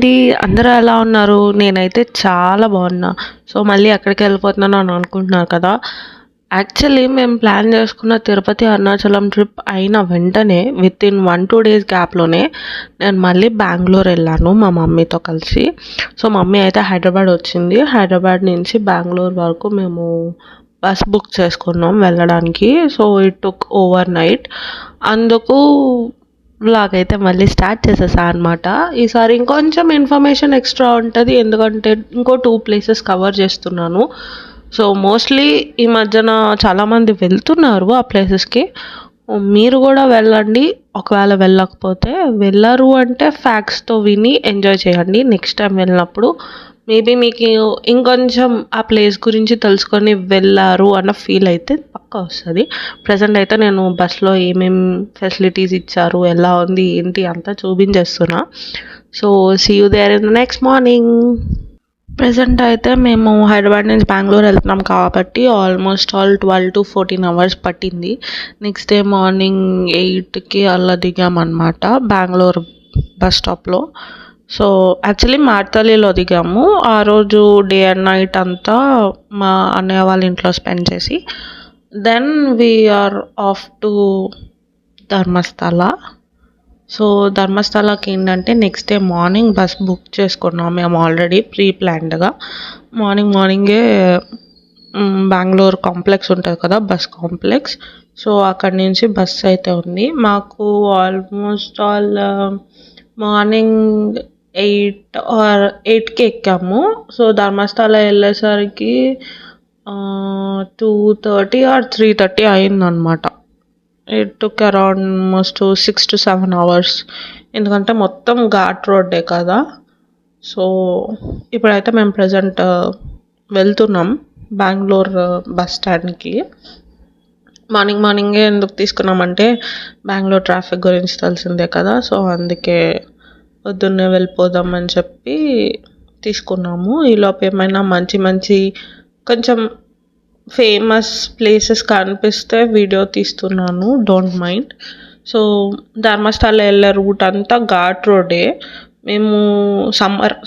అండి. అందరూ ఎలా ఉన్నారు? నేనైతే చాలా బాగున్నా. సో, మళ్ళీ ఎక్కడికెళ్ళిపోతున్నాను అని అనుకుంటున్నారు కదా! యాక్చువల్లీ మేము ప్లాన్ చేసుకున్న తిరుపతి, అరుణాచలం ట్రిప్ అయిన వెంటనే వితిన్ 1, 2 డేస్ గ్యాప్‌లోనే నేను మళ్ళీ బెంగుళూరు ఎళ్ళాను మా మమ్మీతో కలిసి. సో, మమ్మీ అయితే హైదరాబాద్ వచ్చింది. హైదరాబాద్ నుంచి బెంగుళూరు వరకు మేము బస్ బుక్ చేసుకున్నాం వెళ్ళడానికి. So, it took over night. అందుకు వ్లాగ్ అయితే మళ్ళీ స్టార్ట్ చేసేసా అనమాట. ఈసారి ఇంకొంచెం ఇన్ఫర్మేషన్ ఎక్స్ట్రా ఉంటుంది, ఎందుకంటే ఇంకో 2 ప్లేసెస్ కవర్ చేస్తున్నాను. సో మోస్ట్లీ ఈ మధ్యన చాలామంది వెళ్తున్నారు ఆ ప్లేసెస్కి. మీరు కూడా వెళ్ళండి. ఒకవేళ వెళ్ళకపోతే వెళ్ళరు అంటే ఫ్యాక్ట్స్తో విని ఎంజాయ్ చేయండి. నెక్స్ట్ టైం వెళ్ళినప్పుడు మేబీ మీకు ఇంకొంచెం ఆ ప్లేస్ గురించి తెలుసుకొని వెళ్ళారు అన్న ఫీల్ అయితే పక్కా వస్తుంది. ప్రజెంట్ అయితే నేను బస్లో ఏమేం ఫెసిలిటీస్ ఇచ్చారు, ఎలా ఉంది, ఏంటి అంతా చూపించేస్తున్నా. So see you there in the next morning. Present అయితే మేము హైదరాబాద్ నుంచి బెంగళూరు వెళ్తున్నాం కాబట్టి ఆల్మోస్ట్ 12 to 14 అవర్స్ పట్టింది. నెక్స్ట్ డే మార్నింగ్ 8కి అలా దిగామన్నమాట బెంగళూరు బస్ స్టాప్లో. సో యాక్చువల్లీ మార్తల్లిలో దిగాము. ఆ రోజు డే అండ్ నైట్ అంతా మా అన్నయ్య వాళ్ళ ఇంట్లో స్పెండ్ చేసి then we are off to Dharmasthala. So ధర్మస్థలకి ఏంటంటే next day morning bus book చేసుకున్నాం మేము ఆల్రెడీ ప్రీ ప్లాన్డ్గా. మార్నింగే బెంగళూరు కాంప్లెక్స్ ఉంటుంది కదా, బస్ కాంప్లెక్స్. సో అక్కడి నుంచి బస్ అయితే ఉంది మాకు. ఆల్మోస్ట్ మార్నింగ్ 8కి ఎక్కాము. సో ధర్మస్థల వెళ్ళేసరికి 2:30 or 3:30 అయిందనమాట. It took around almost 6 to 7 hours, ఎందుకంటే మొత్తం ఘాట్ రోడ్డే కదా. సో ఇప్పుడైతే మేము ప్రజెంట్ వెళ్తున్నాం బెంగళూరు బస్ స్టాండ్కి. మార్నింగే ఎందుకు తీసుకున్నామంటే బెంగళూరు ట్రాఫిక్ గురించి తెలిసిందే కదా. సో అందుకే పొద్దున్నే వెళ్ళిపోదామని చెప్పి తీసుకున్నాము. ఈలోపు ఏమైనా మంచి కొంచెం ఫేమస్ ప్లేసెస్ కనిపిస్తే వీడియో తీస్తున్నాను, డోంట్ మైండ్. సో ధర్మస్థల వెళ్ళే రూట్ అంతా ఘాట్ రోడ్డే. మేము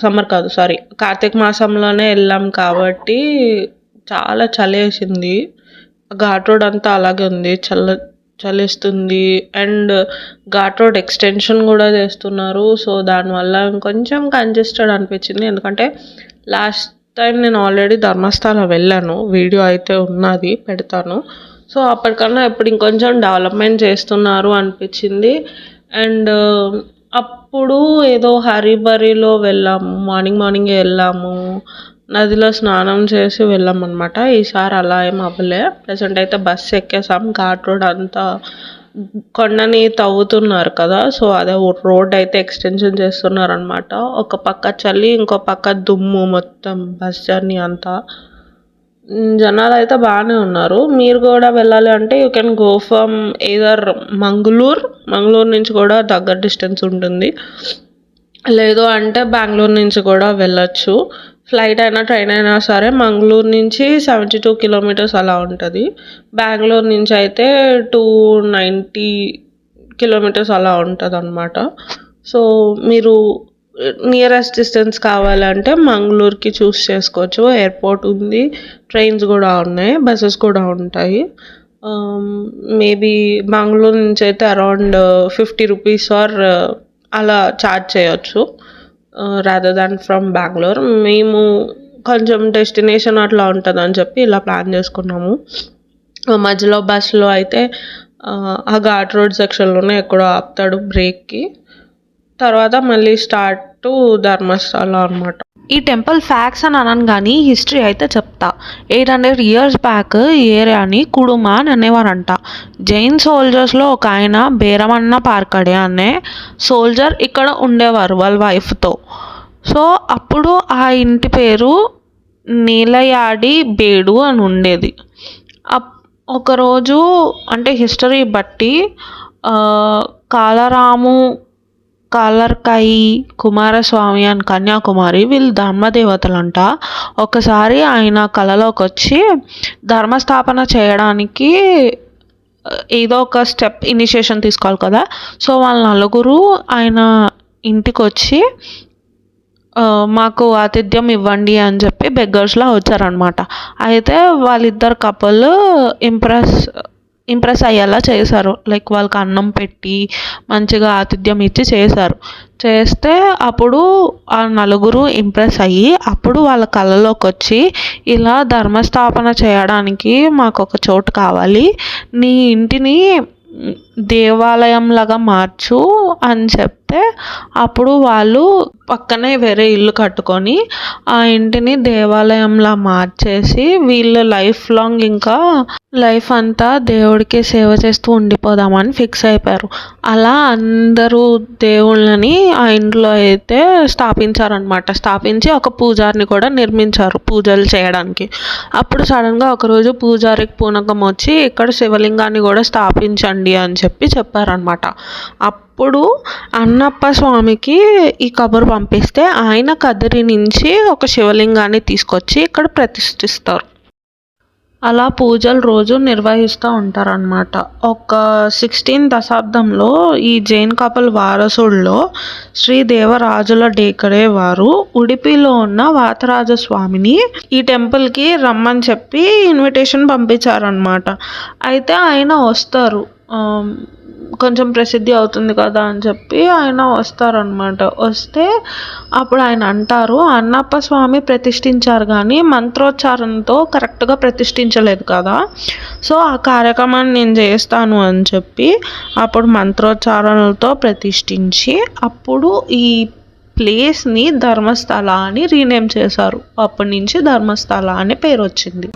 సమ్మర్ కాదు సారీ కార్తీక మాసంలోనే వెళ్ళాం కాబట్టి చాలా చలి వేసింది. ఘాట్ రోడ్ అంతా అలాగే ఉంది, చలిస్తుంది. అండ్ ఘాట్ రోడ్ ఎక్స్టెన్షన్ కూడా చేస్తున్నారు. సో దానివల్ల ఇంకొంచెం కంజెస్టెడ్ అనిపించింది, ఎందుకంటే లాస్ట్ టైం నేను ఆల్రెడీ ధర్మస్థల వెళ్ళాను, వీడియో అయితే ఉన్నది, పెడతాను. సో అప్పటికన్నా ఇప్పుడు ఇంకొంచెం డెవలప్మెంట్ చేస్తున్నారు అనిపించింది. అండ్ అప్పుడు ఏదో హరిబరిలో వెళ్ళాము, మార్నింగే వెళ్ళాము, నదిలో స్నానం చేసి వెళ్ళాం అనమాట. ఈసారి అలా ఏం అవ్వలే. ప్రజెంట్ అయితే బస్సు ఎక్కేసాం. ఘాట్ రోడ్ అంతా కొండని తవ్వుతున్నారు కదా, సో అదే రోడ్ అయితే ఎక్స్టెన్షన్ చేస్తున్నారు అనమాట. ఒక పక్క చలి, ఇంకో పక్క దుమ్ము, మొత్తం బస్ జర్నీ అంతా. జనాలు అయితే బాగానే ఉన్నారు. మీరు కూడా వెళ్ళాలి అంటే you can go from either Mangaluru నుంచి కూడా దగ్గర డిస్టెన్స్ ఉంటుంది, లేదు అంటే బెంగళూరు నుంచి కూడా వెళ్ళొచ్చు. ఫ్లైట్ అయినా ట్రైన్ అయినా సరే మంగళూరు నుంచి 72 kilometers అలా ఉంటుంది. బెంగళూరు నుంచి అయితే 290 kilometers అలా ఉంటుంది అనమాట. సో మీరు నియరెస్ట్ డిస్టెన్స్ కావాలంటే మంగళూరుకి చూస్ చేసుకోవచ్చు. ఎయిర్పోర్ట్ ఉంది, ట్రైన్స్ కూడా ఉన్నాయి, బస్సెస్ కూడా ఉంటాయి. మేబీ మంగళూరు నుంచి అయితే అరౌండ్ 50 rupees ఆర్ అలా ఛార్జ్ చేయొచ్చు రాదర్ దాన్ ఫ్రమ్ బెంగళూరు. మేము కొంచెం డెస్టినేషన్ అట్లా ఉంటుందని చెప్పి ఇలా ప్లాన్ చేసుకున్నాము. మధ్యలో బస్సులో అయితే ఆ ఘాట్ రోడ్ సెక్షన్లోనే ఎక్కడో ఆపుతాడు బ్రేక్కి, తర్వాత మళ్ళీ స్టార్ట్ టు ధర్మస్థల అనమాట. ఈ టెంపుల్ ఫ్యాక్ట్స్ అని అనను కానీ హిస్టరీ అయితే చెప్తా. 800 years బ్యాక్ ఈ ఏరియాని కుడుమ అని అనేవారంట. జైన్ సోల్జర్స్లో ఒక ఆయన బేరమన్న పార్కడే అనే సోల్జర్ ఇక్కడ ఉండేవారు వాళ్ళ వైఫ్తో. సో అప్పుడు ఆ ఇంటి పేరు నీలయాడి బేడు అని ఉండేది. ఒకరోజు అంటే హిస్టరీ బట్టి కాలరాము, కాలర్కాయి, కుమారస్వామి అని కన్యాకుమారి వీళ్ళు ధర్మదేవతలంట. ఒకసారి ఆయన కలలోకి వచ్చి ధర్మస్థాపన చేయడానికి ఏదో ఒక స్టెప్ ఇనిషియేషన్ తీసుకోవాలి కదా. సో వాళ్ళ నలుగురు ఆయన ఇంటికి వచ్చి మాకు ఆతిథ్యం ఇవ్వండి అని చెప్పి బెగ్గర్స్‌లా వచ్చారనమాట. అయితే వాళ్ళిద్దరు కపుల్ ఇంప్రెస్ ఇంప్రెస్ అయ్యేలా చేశారు. లైక్ వాళ్ళకి అన్నం పెట్టి, మంచిగా ఆతిథ్యం ఇచ్చి చేశారు. చేస్తే అప్పుడు ఆ నలుగురు ఇంప్రెస్ అయ్యి, అప్పుడు వాళ్ళ కళ్ళలోకొచ్చి, ఇలా ధర్మస్థాపన చేయడానికి మాకొక చోటు కావాలి. నీ ఇంటిని దేవాలయంలాగా మార్చు అని చెప్తే, అప్పుడు వాళ్ళు పక్కనే వేరే ఇల్లు కట్టుకొని ఆ ఇంటిని దేవాలయంలా మార్చేసి వీళ్ళు లైఫ్ లాంగ్ ఇంకా లైఫ్ అంతా దేవుడికి సేవ చేస్తూ ఉండిపోదామని ఫిక్స్ అయిపోయారు. అలా అందరూ దేవుళ్ళని ఆ ఇంట్లో అయితే స్థాపించారనమాట. స్థాపించి ఒక పూజారిని కూడా నిర్మించారు పూజలు చేయడానికి. అప్పుడు సడన్గా ఒకరోజు పూజారికి పూనకం వచ్చి ఇక్కడ శివలింగాన్ని కూడా స్థాపించండి అని చెప్పారనమాట. అప్పుడు అన్నప్ప స్వామికి ఈ కబురు పంపిస్తే ఆయన కదిరి నుంచి ఒక శివలింగాన్ని తీసుకొచ్చి ఇక్కడ ప్రతిష్ఠిస్తారు. అలా పూజలు రోజు నిర్వహిస్తూ ఉంటారనమాట. ఒక 16th దశాబ్దంలో ఈ జైన్ కపుల్ వారసుల్లో శ్రీ దేవరాజుల డేకరే వారు ఉడిపిలో ఉన్న వాతరాజస్వామిని ఈ టెంపుల్కి రమ్మని చెప్పి ఇన్విటేషన్ పంపించారనమాట. అయితే ఆయన వస్తారు, కొంచెం ప్రసిద్ధి అవుతుంది కదా అని చెప్పి ఆయన వస్తారనమాట. వస్తే అప్పుడు ఆయన అంటారు, అన్నప్ప స్వామి ప్రతిష్ఠించారు కానీ మంత్రోచ్చారణతో కరెక్ట్గా ప్రతిష్ఠించలేదు కదా, సో ఆ కార్యక్రమాన్ని నేను చేస్తాను అని చెప్పి అప్పుడు మంత్రోచ్చారణలతో ప్రతిష్ఠించి అప్పుడు ఈ ప్లేస్ని ధర్మస్థల అని రీనేమ్ చేశారు. అప్పటి నుంచి ధర్మస్థల అనే పేరు వచ్చింది.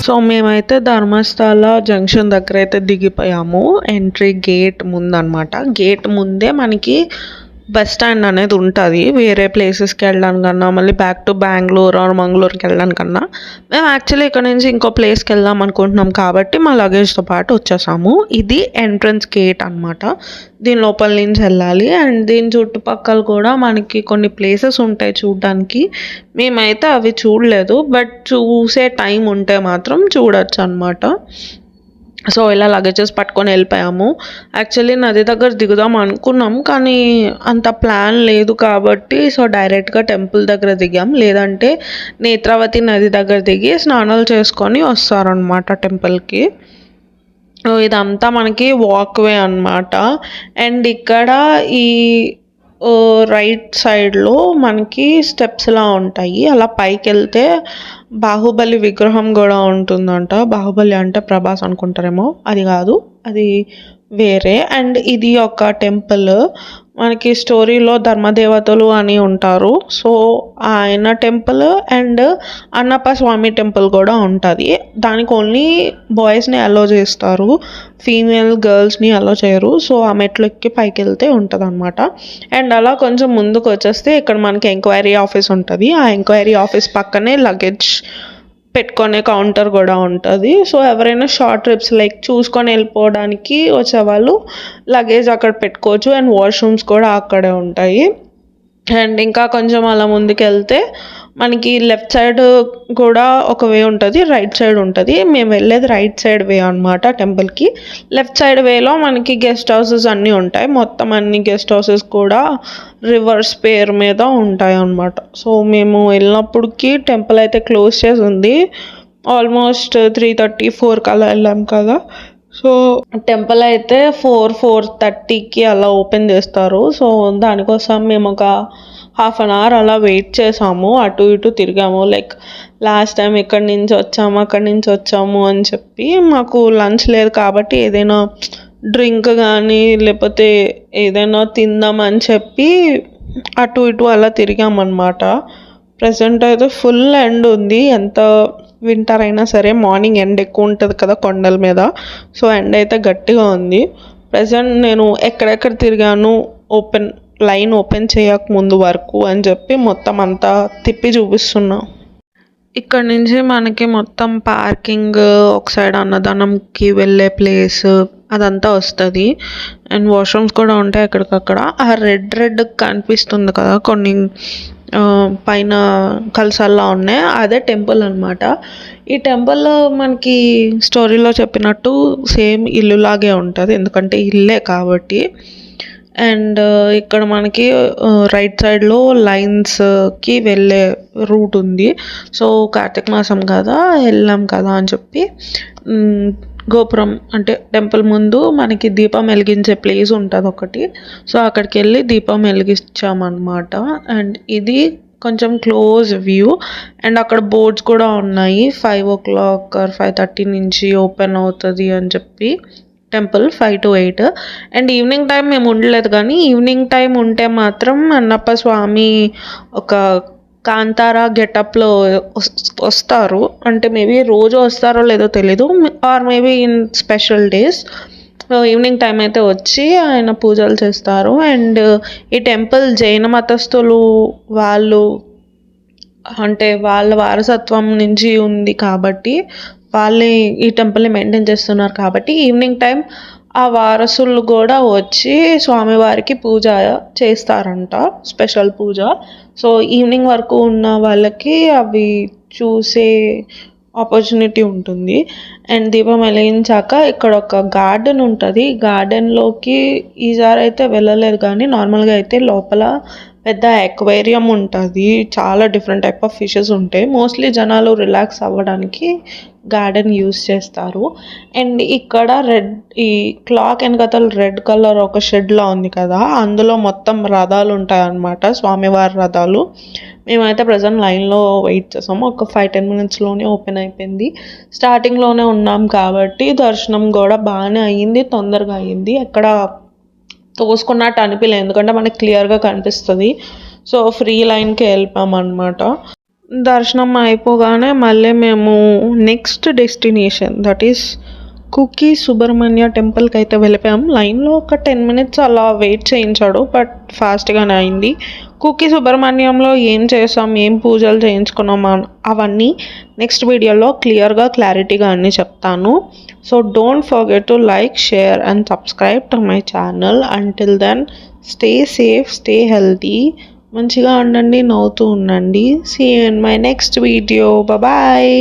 సో మేమైతే ధర్మస్థల జంక్షన్ దగ్గర అయితే దిగిపోయాము. ఎంట్రీ గేట్ ముందనమాట. గేట్ ముందే మనకి బస్ స్టాండ్ అనేది ఉంటుంది. వేరే ప్లేసెస్కి వెళ్ళడానికన్నా, మళ్ళీ బ్యాక్ టు బెంగళూరు ఆర్ మంగళూరుకి వెళ్ళడానికన్నా మేము యాక్చువల్లీ ఇక్కడ నుంచి ఇంకో ప్లేస్కి వెళ్దాం అనుకుంటున్నాం కాబట్టి మా లగేజ్తో పాటు వచ్చేసాము. ఇది ఎంట్రన్స్ గేట్ అనమాట. దీని లోపల నుంచి వెళ్ళాలి. అండ్ దీని చుట్టుపక్కల కూడా మనకి కొన్ని ప్లేసెస్ ఉంటాయి చూడడానికి. మేమైతే అవి చూడలేదు, బట్ చూసే టైం ఉంటే మాత్రం చూడొచ్చు అనమాట. సో ఇలా లగేజెస్ పట్టుకొని వెళ్ళిపోయాము. యాక్చువల్లీ నది దగ్గర దిగుదాం అనుకున్నాం, కానీ అంత ప్లాన్ లేదు కాబట్టి సో డైరెక్ట్గా టెంపుల్ దగ్గర దిగాం. లేదంటే నేత్రావతి నది దగ్గర దిగి స్నానాలు చేసుకొని వస్తారనమాట టెంపుల్కి. ఇదంతా మనకి వాక్వే అనమాట. అండ్ ఇక్కడ ఈ రైట్ సైడ్లో మనకి స్టెప్స్లా ఉంటాయి. అలా పైకి వెళ్తే బాహుబలి విగ్రహం కూడా ఉంటుందంట. బాహుబలి అంటే ప్రభాస్ అనుకుంటారేమో, అది కాదు, అది వేరే. అండ్ ఇది ఒక టెంపుల్. మనకి స్టోరీలో ధర్మదేవతలు అని ఉంటారు. సో ఆయన temple and Annappa Swamy temple కూడా ఉంటుంది. దానికి ఓన్లీ బాయ్స్ని అలో చేస్తారు, ఫీమేల్ గర్ల్స్ని అలో చేయరు. సో ఆ మెట్లు ఎక్కి పైకి వెళ్తే ఉంటుంది అనమాట. అండ్ అలా కొంచెం ముందుకు వచ్చేస్తే ఇక్కడ మనకి ఎంక్వైరీ ఆఫీస్ ఉంటుంది. ఆ ఎంక్వైరీ ఆఫీస్ పక్కనే లగేజ్ పెట్టుకునే కౌంటర్ కూడా ఉంటుంది. సో ఎవరైనా షార్ట్ ట్రిప్స్ లైక్ చూసుకొని వెళ్ళిపోవడానికి వచ్చేవాళ్ళు లగేజ్ అక్కడ పెట్టుకోవచ్చు. అండ్ వాష్రూమ్స్ కూడా అక్కడే ఉంటాయి. అండ్ ఇంకా కొంచెం అలా ముందుకు వెళ్తే మనకి లెఫ్ట్ సైడ్ కూడా ఒక వే ఉంటుంది, రైట్ సైడ్ ఉంటుంది. మేము వెళ్ళేది రైట్ సైడ్ వే అనమాట టెంపుల్కి. లెఫ్ట్ సైడ్ వేలో మనకి గెస్ట్ హౌసెస్ అన్నీ ఉంటాయి. మొత్తం అన్ని గెస్ట్ హౌసెస్ కూడా రివర్స్ పేరు మీద ఉంటాయి అన్నమాట. సో మేము వెళ్ళినప్పటికి టెంపుల్ అయితే క్లోజ్ చేసి ఉంది. ఆల్మోస్ట్ 3:30-4 కల్లా వెళ్ళాం కదా. సో టెంపుల్ అయితే 4-4:30కి అలా ఓపెన్ చేస్తారు. సో దానికోసం మేము ఒక హాఫ్ అన్ అవర్ అలా వెయిట్ చేసాము, అటు ఇటు తిరిగాము. లైక్ లాస్ట్ టైం ఇక్కడి నుంచి వచ్చాము అక్కడి నుంచి వచ్చాము అని చెప్పి మాకు లంచ్ లేదు కాబట్టి ఏదైనా డ్రింక్ కానీ లేకపోతే ఏదైనా తిందామని చెప్పి అటు ఇటు అలా తిరిగామన్నమాట. ప్రజెంట్ అయితే ఫుల్ ఎండ్ ఉంది. ఎంత వింటర్ అయినా సరే మార్నింగ్ ఎండ్ ఎక్కువ ఉంటుంది కదా కొండల మీద, సో ఎండ్ అయితే గట్టిగా ఉంది. ప్రజెంట్ నేను ఎక్కడెక్కడ తిరిగాను లైన్ ఓపెన్ చేయక ముందు వరకు అని చెప్పి మొత్తం అంతా తిప్పి చూపిస్తున్నా. ఇక్కడ నుంచి మనకి మొత్తం పార్కింగ్, ఒక సైడ్ అన్నదానంకి వెళ్ళే ప్లేస్ అదంతా వస్తుంది. అండ్ వాష్రూమ్స్ కూడా ఉంటాయి ఎక్కడికక్కడ. ఆ రెడ్ కనిపిస్తుంది కదా కొన్ని పైన కలసాల్లా ఉన్నాయి, అదే టెంపుల్ అనమాట. ఈ టెంపుల్ మనకి స్టోరీలో చెప్పినట్టు సేమ్ ఇల్లులాగే ఉంటుంది, ఎందుకంటే ఇల్లే కాబట్టి. అండ్ ఇక్కడ మనకి రైట్ సైడ్లో లైన్స్కి వెళ్ళే రూట్ ఉంది. సో కార్తీక మాసం కదా, వెళ్ళాం కదా అని చెప్పి గోపురం అంటే టెంపుల్ ముందు మనకి దీపం వెలిగించే ప్లేస్ ఉంటుంది ఒకటి, సో అక్కడికి వెళ్ళి దీపం వెలిగించామన్నమాట. అండ్ ఇది కొంచెం క్లోజ్ వ్యూ. అండ్ అక్కడ బోర్డ్స్ కూడా ఉన్నాయి, 5 o'clock or 5:30 నుంచి ఓపెన్ అవుతుంది అని చెప్పి temple 5 to 8. And evening time మేము ఉండలేదు, కానీ ఈవినింగ్ టైం ఉంటే మాత్రం అన్నప్ప స్వామి ఒక కాంతారా గెటప్లో వస్తారు. అంటే మేబీ రోజు వస్తారో లేదో తెలీదు, or maybe in special days. Evening time అయితే వచ్చి ఆయన పూజలు చేస్తారు. అండ్ ఈ టెంపుల్ జైన మతస్థులు వాళ్ళు అంటే వాళ్ళ వారసత్వం నుంచి ఉంది కాబట్టి వాళ్ళే ఈ టెంపుల్ని మెయింటైన్ చేస్తున్నారు కాబట్టి ఈవినింగ్ టైం ఆ వారసులు కూడా వచ్చి స్వామివారికి పూజ చేస్తారంట, స్పెషల్ పూజ. సో ఈవినింగ్ వరకు ఉన్న వాళ్ళకి అవి చూసే ఆపర్చునిటీ ఉంటుంది. అండ్ దీపం వెలిగించాక ఇక్కడ ఒక గార్డెన్ ఉంటుంది. గార్డెన్లోకి ఈసారి అయితే వెళ్ళలేదు, కానీ నార్మల్గా అయితే లోపల పెద్ద ఎక్వేరియం ఉంటుంది, చాలా డిఫరెంట్ టైప్ ఆఫ్ ఫిషెస్ ఉంటాయి. మోస్ట్లీ జనాలు రిలాక్స్ అవ్వడానికి గార్డెన్ యూస్ చేస్తారు. అండ్ ఇక్కడ ఈ క్లాక్ వెనకతల రెడ్ కలర్ ఒక షెడ్లా ఉంది కదా, అందులో మొత్తం రథాలు ఉంటాయి అన్నమాట, స్వామివారి రథాలు. మేమైతే ప్రజెంట్ లైన్లో వెయిట్ చేసాము, ఒక 5-10 minutesలోనే ఓపెన్ అయిపోయింది. స్టార్టింగ్లోనే ఉన్నాం కాబట్టి దర్శనం కూడా బాగానే అయ్యింది, తొందరగా అయ్యింది. ఎక్కడ తోసుకున్నట్టు అనిపించలేదు, ఎందుకంటే మనకి క్లియర్గా కనిపిస్తుంది. సో ఫ్రీ లైన్కి వెళ్ళిపోయామన్నమాట. దర్శనం అయిపోగానే మళ్ళీ మేము నెక్స్ట్ డెస్టినేషన్ దట్ ఈస్ కుకి సుబ్రహ్మణ్య టెంపుల్కి అయితే వెళ్ళిపోయాం. లైన్లో ఒక 10 minutes అలా వెయిట్ చేయించాడు, బట్ ఫాస్ట్గానే అయింది. కుకి సుబ్రహ్మణ్యంలో ఏం చేసాం, ఏం పూజలు చేయించుకున్నాం అవన్నీ నెక్స్ట్ వీడియోలో క్లారిటీగా అన్నీ చెప్తాను. So don't forget to like, share and subscribe to my channel. Until then stay safe, stay healthy, మంచిగా ఉండండి, నవ్వుతూ ఉండండి. See you in my next video. Bye.